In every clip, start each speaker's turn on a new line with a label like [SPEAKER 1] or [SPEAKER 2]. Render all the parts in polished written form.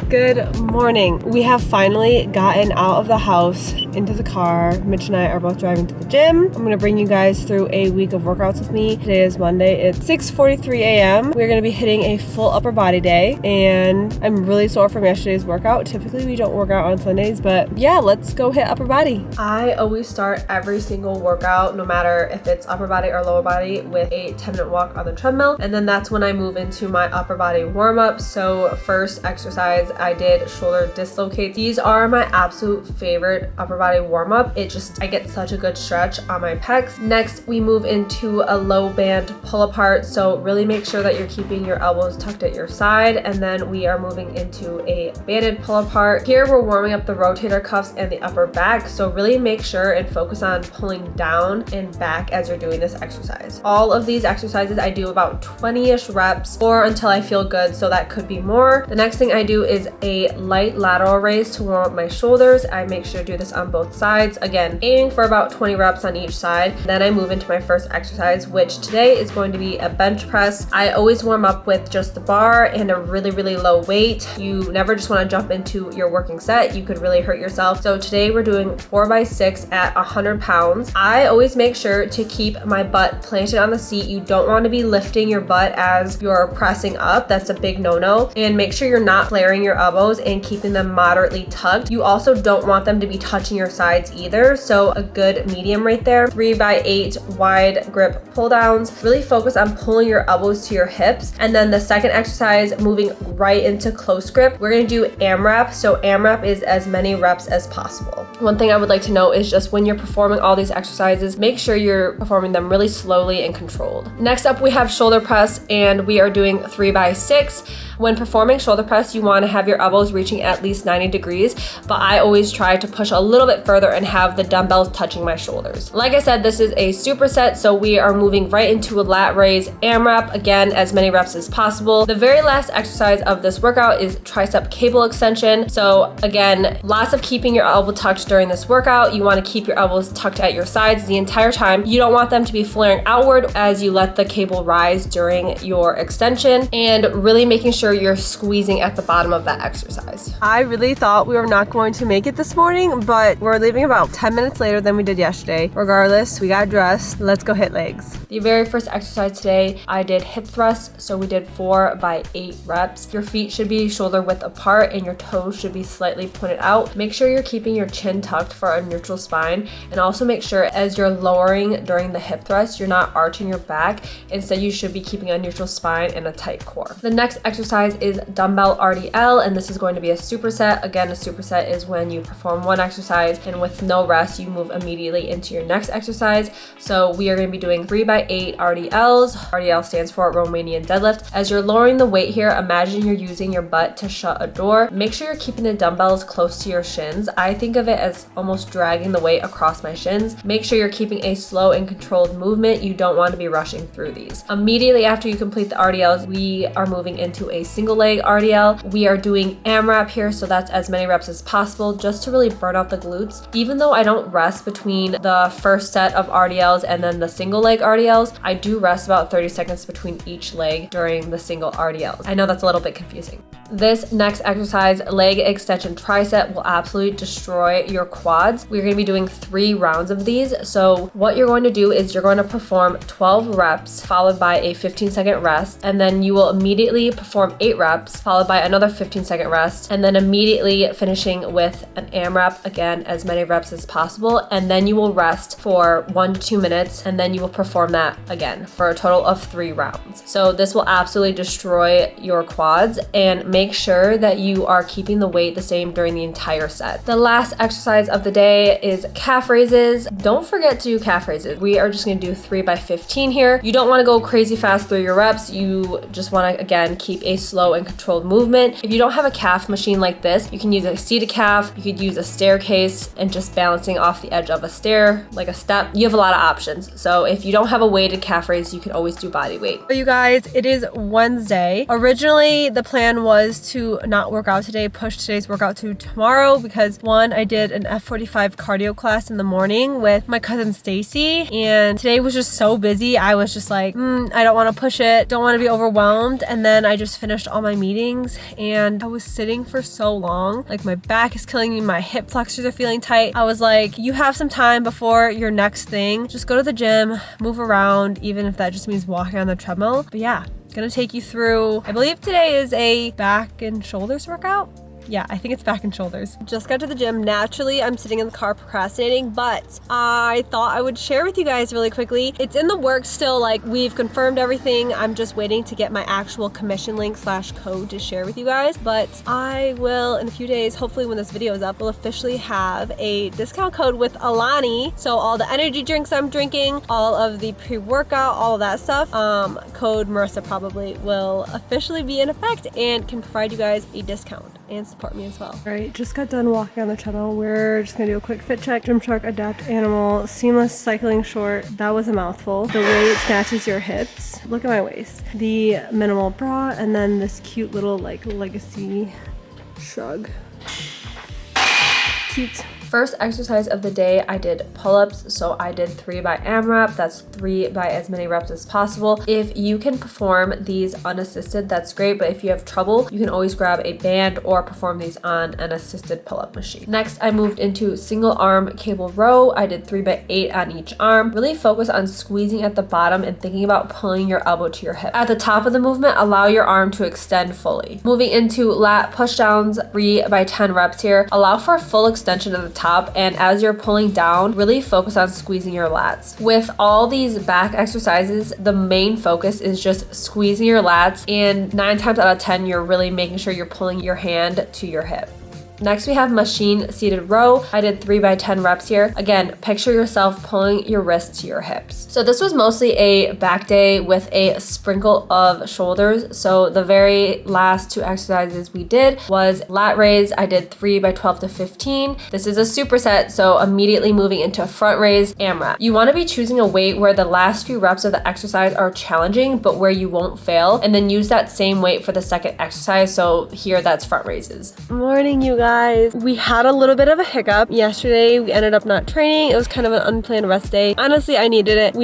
[SPEAKER 1] Good morning. We have finally gotten out of the house into the car. Mitch and I are both driving to the gym. I'm gonna bring you guys through a week of workouts with me. Today is Monday. It's 6:43 a.m. We're gonna be hitting a full upper body day, and I'm really sore from yesterday's workout. Typically we don't work out on Sundays, but yeah, let's go hit upper body. I always start every single workout, no matter if it's upper body or lower body, with a 10-minute walk on the treadmill, and then that's when I move into my upper body warm-up. So first exercise, I did shoulder dislocates. These are my absolute favorite upper body warm-up. I get such a good stretch on my pecs. Next, we move into a low band pull apart. So really make sure that you're keeping your elbows tucked at your side. And then we are moving into a banded pull apart. Here, we're warming up the rotator cuffs and the upper back. So really make sure and focus on pulling down and back as you're doing this exercise. All of these exercises, I do about 20-ish reps or until I feel good. So that could be more. The next thing I do is a light lateral raise to warm up my shoulders. I make sure to do this on both sides. Again, aiming for about 20 reps on each side. Then I move into my first exercise, which today is going to be a bench press. I always warm up with just the bar and a really, really low weight. You never just want to jump into your working set. You could really hurt yourself. So today we're doing 4x6 at 100 pounds. I always make sure to keep my butt planted on the seat. You don't want to be lifting your butt as you're pressing up. That's a big no-no. And make sure you're not flaring your elbows and keeping them moderately tucked. You also don't want them to be touching your sides either. So a good medium right there. 3x8 wide grip pull downs. Really focus on pulling your elbows to your hips. And then the second exercise, moving right into close grip. We're gonna do AMRAP. So AMRAP is as many reps as possible. One thing I would like to know is just when you're performing all these exercises, make sure you're performing them really slowly and controlled. Next up, we have shoulder press, and we are doing 3x6. When performing shoulder press, you want to have your elbows reaching at least 90 degrees, but I always try to push a little bit further and have the dumbbells touching my shoulders. Like I said, this is a superset, so we are moving right into a lat raise AMRAP, again, as many reps as possible. The very last exercise of this workout is tricep cable extension. So again, lots of keeping your elbow tucked during this workout. You want to keep your elbows tucked at your sides the entire time. You don't want them to be flaring outward as you let the cable rise during your extension, and really making sure you're squeezing at the bottom of that exercise. I really thought we were not going to make it this morning, but we're leaving about 10 minutes later than we did yesterday. Regardless, we got dressed. Let's go hit legs. The very first exercise today, I did hip thrusts. So we did 4x8 reps. Your feet should be shoulder width apart and your toes should be slightly pointed out. Make sure you're keeping your chin tucked for a neutral spine, and also make sure as you're lowering during the hip thrust, you're not arching your back. Instead, you should be keeping a neutral spine and a tight core. The next exercise is dumbbell RDL, and this is going to be a superset. Again, a superset is when you perform one exercise and with no rest, you move immediately into your next exercise. So we are going to be doing 3x8 RDLs. RDL stands for Romanian deadlift. As you're lowering the weight here, imagine you're using your butt to shut a door. Make sure you're keeping the dumbbells close to your shins. I think of it as almost dragging the weight across my shins. Make sure you're keeping a slow and controlled movement. You don't want to be rushing through these. Immediately after you complete the RDLs, we are moving into a single leg RDL. We are doing AMRAP here, so that's as many reps as possible just to really burn out the glutes. Even though I don't rest between the first set of RDLs and then the single leg RDLs, I do rest about 30 seconds between each leg during the single RDLs. I know that's a little bit confusing. This next exercise, leg extension tricep, will absolutely destroy your quads. We're going to be doing 3 rounds of these. So what you're going to do is you're going to perform 12 reps followed by a 15-second rest, and then you will immediately perform 8 reps followed by another 15-second rest, and then immediately finishing with an AMRAP, again, as many reps as possible, and then you will rest for 1 to 2 minutes, and then you will perform that again for a total of 3 rounds. So this will absolutely destroy your quads, and make sure that you are keeping the weight the same during the entire set. The last exercise of the day is calf raises. Don't forget to do calf raises. We are just going to do 3x15 here. You don't want to go crazy fast through your reps. You just want to, again, keep a slow and controlled movement. If you don't have a calf machine like this, you can use a seated calf, you could use a staircase. base and just balancing off the edge of a stair, like a step, you have a lot of options. So if you don't have a weighted calf raise, you can always do body weight. So you guys, it is Wednesday. Originally, the plan was to not work out today, push today's workout to tomorrow because one, I did an F45 cardio class in the morning with my cousin Stacy, and today was just so busy. I was just like, I don't want to push it, don't want to be overwhelmed. And then I just finished all my meetings and I was sitting for so long. Like my back is killing me, my hip flexors are feeling tight. I was like, you have some time before your next thing. Just go to the gym, move around, even if that just means walking on the treadmill. But yeah, gonna take you through, I believe today is a back and shoulders workout. Yeah, I think it's back and shoulders. Just got to the gym. Naturally, I'm sitting in the car procrastinating, but I thought I would share with you guys really quickly. It's in the works still, like we've confirmed everything. I'm just waiting to get my actual commission link / code to share with you guys. But I will, in a few days, hopefully when this video is up, we'll officially have a discount code with Alani. So all the energy drinks I'm drinking, all of the pre-workout, all of that stuff, code Marissa probably will officially be in effect and can provide you guys a discount and support me as well. All right, just got done walking on the treadmill. We're just gonna do a quick fit check. Gymshark Adapt Animal Seamless Cycling Short. That was a mouthful. The way it snatches your hips. Look at my waist. The minimal bra, and then this cute little like legacy shrug. Cute. First exercise of the day, I did pull-ups. So I did 3 by AMRAP. That's 3 by as many reps as possible. If you can perform these unassisted, that's great. But if you have trouble, you can always grab a band or perform these on an assisted pull-up machine. Next, I moved into single arm cable row. I did 3 by 8 on each arm. Really focus on squeezing at the bottom and thinking about pulling your elbow to your hip. At the top of the movement, allow your arm to extend fully. Moving into lat push-downs, 3 by 10 reps here. Allow for a full extension of the top, and as you're pulling down, really focus on squeezing your lats. With all these back exercises, the main focus is just squeezing your lats, and 9 times out of 10, you're really making sure you're pulling your hand to your hip. Next, we have machine seated row. I did 3 by 10 reps here. Again, picture yourself pulling your wrists to your hips. So this was mostly a back day with a sprinkle of shoulders. So the very last 2 exercises we did was lat raise. I did 3 by 12 to 15. This is a superset, so immediately moving into front raise, AMRAP. You want to be choosing a weight where the last few reps of the exercise are challenging, but where you won't fail, and then use that same weight for the second exercise. So here, that's front raises. Morning, you guys. We had a little bit of a hiccup yesterday. We ended up not training. It was kind of an unplanned rest day. Honestly, I needed it.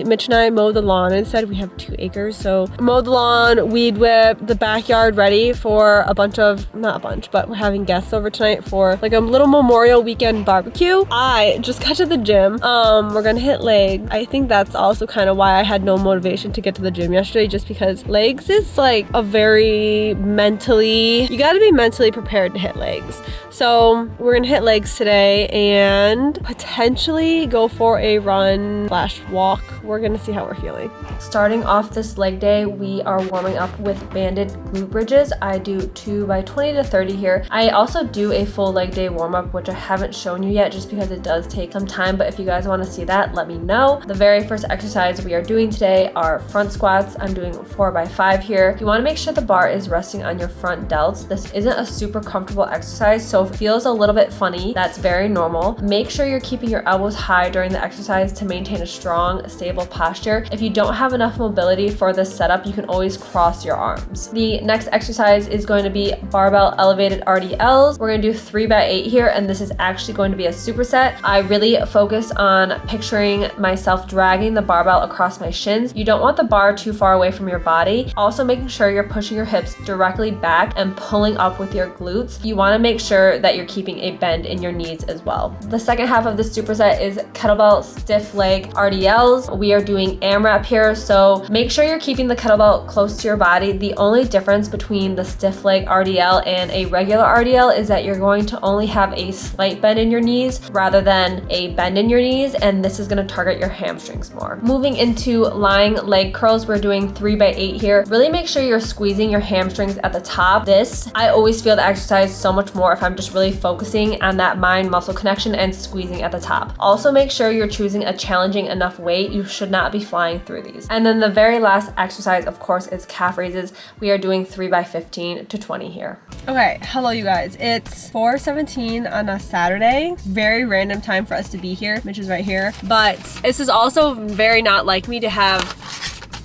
[SPEAKER 1] Mitch and I mowed the lawn instead. We have 2 acres, so mowed the lawn, weed whipped the backyard ready for not a bunch, but we're having guests over tonight for like a little Memorial weekend barbecue. I just got to the gym. We're gonna hit legs. I think that's also kind of why I had no motivation to get to the gym yesterday, just because legs is like a very you gotta be mentally prepared to hit legs. So we're gonna hit legs today and potentially go for a run / walk. We're gonna see how we're feeling. Starting off this leg day, we are warming up with banded glute bridges. I do 2 by 20 to 30 here. I also do a full leg day warm up, which I haven't shown you yet just because it does take some time, but if you guys wanna see that, let me know. The very first exercise we are doing today are front squats. I'm doing 4 by 5 here. You wanna make sure the bar is resting on your front delts. This isn't a super comfortable exercise, so if it feels a little bit funny, that's very normal. Make sure you're keeping your elbows high during the exercise to maintain a strong, stable posture. If you don't have enough mobility for this setup, you can always cross your arms. The next exercise is going to be barbell elevated RDLs. We're gonna do 3 by 8 here, and this is actually going to be a superset. I really focus on picturing myself dragging the barbell across my shins. You don't want the bar too far away from your body. Also making sure you're pushing your hips directly back and pulling up with your glutes. You wanna make sure that you're keeping a bend in your knees as well. The second half of this superset is kettlebell stiff leg RDLs. We are doing AMRAP here, so make sure you're keeping the kettlebell close to your body. The only difference between the stiff leg RDL and a regular RDL is that you're going to only have a slight bend in your knees rather than a bend in your knees, and this is going to target your hamstrings more. Moving into lying leg curls, we're doing 3 by 8 here. Really make sure you're squeezing your hamstrings at the top. I always feel the exercise so much more more if I'm just really focusing on that mind muscle connection and squeezing at the top. Also make sure you're choosing a challenging enough weight. You should not be flying through these. And then the very last exercise, of course, is calf raises. We are doing 3 by 15 to 20 here. Okay, hello you guys. It's 4:17 on a Saturday. Very random time for us to be here, which is right here. But this is also very not like me to have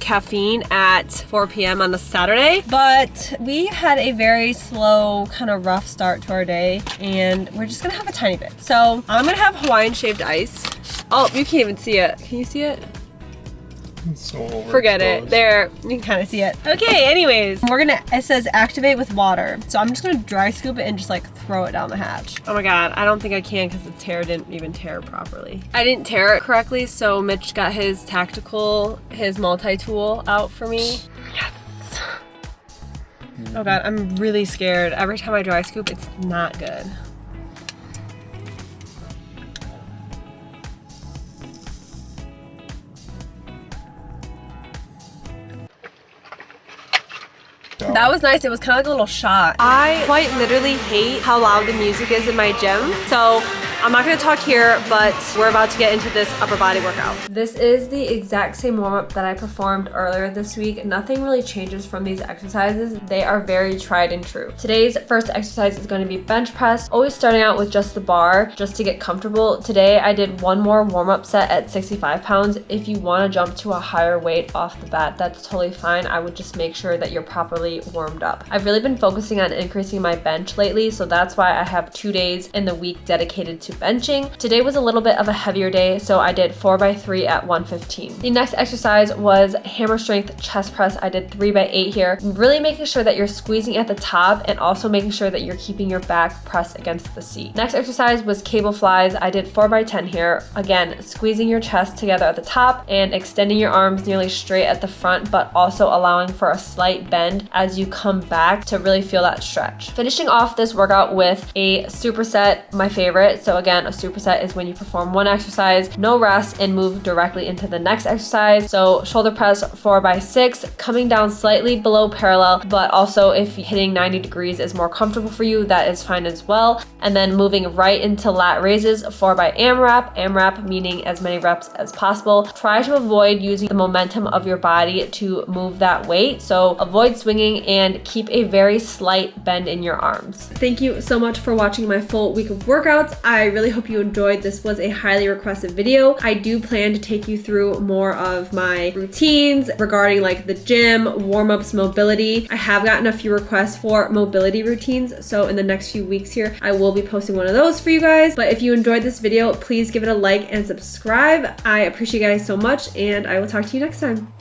[SPEAKER 1] caffeine at 4 p.m. on a Saturday, but we had a very slow, kind of rough start to our day, and we're just gonna have a tiny bit. So I'm gonna have Hawaiian shaved ice. Oh, you can't even see it. Can you see it?
[SPEAKER 2] So
[SPEAKER 1] forget it. There, you can kind of see it. Okay, anyways, it says activate with water. So I'm just gonna dry scoop it and just like throw it down the hatch. Oh my God, I don't think I can because the tear didn't even tear properly. I didn't tear it correctly, so Mitch got his his multi-tool out for me. Yes. Oh God, I'm really scared. Every time I dry scoop, it's not good. That was nice. It was kind of like a little shot. I quite literally hate how loud the music is in my gym. So I'm not gonna talk here, but we're about to get into this upper body workout. This is the exact same warm-up that I performed earlier this week. Nothing really changes from these exercises. They are very tried and true. Today's first exercise is going to be bench press. Always starting out with just the bar, just to get comfortable. Today I did one more warm-up set at 65 pounds. If you wanna jump to a higher weight off the bat, that's totally fine. I would just make sure that you're properly warmed up. I've really been focusing on increasing my bench lately, so that's why I have 2 days in the week dedicated to benching. Today was a little bit of a heavier day, so I did 4 by 3 at 115. The next exercise was hammer strength chest press. I did 3 by 8 here. Really making sure that you're squeezing at the top and also making sure that you're keeping your back pressed against the seat. Next exercise was cable flies. I did 4 by 10 here. Again, squeezing your chest together at the top and extending your arms nearly straight at the front, but also allowing for a slight bend as you come back to really feel that stretch. Finishing off this workout with a superset, my favorite. So again, a superset is when you perform one exercise, no rest, and move directly into the next exercise. So shoulder press 4 by 6, coming down slightly below parallel, but also if hitting 90 degrees is more comfortable for you, that is fine as well. And then moving right into lat raises, 4 by AMRAP meaning as many reps as possible. Try to avoid using the momentum of your body to move that weight. So avoid swinging and keep a very slight bend in your arms. Thank you so much for watching my full week of workouts. I really hope you enjoyed. This was a highly requested video. I do plan to take you through more of my routines regarding like the gym, warm-ups, mobility. I have gotten a few requests for mobility routines, so in the next few weeks here, I will be posting one of those for you guys. But if you enjoyed this video, please give it a like and subscribe. I appreciate you guys so much, and I will talk to you next time.